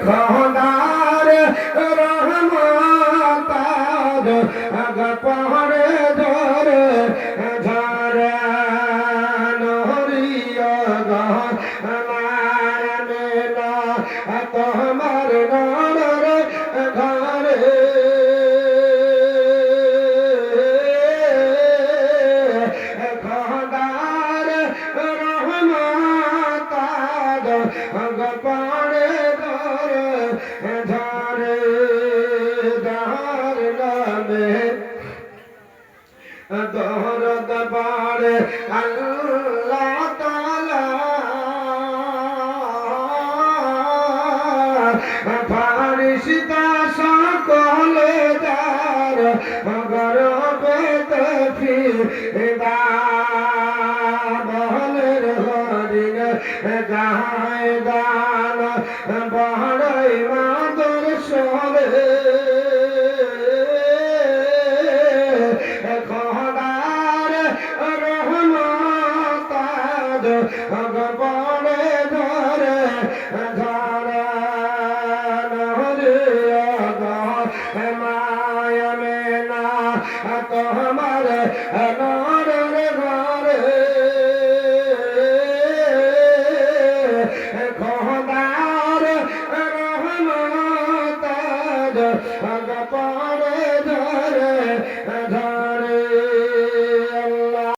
খোদার রহমতার পরে ধরে ঝরে নরিয়া মায়না তোমার নর ঘরে খোদার রহমতার পরে ধরে ঝরে যার নামে দরদ বাড়ে আল্লাহ তাআলা ফারিস্তা সকলে যার গর্বেতে ফিদা বলের হরিণ গায় গান বড়ই মাদর সরে খোদার রহমতার পরে ধরে ধরে মায়ামেনা তোমার নরের ঘরে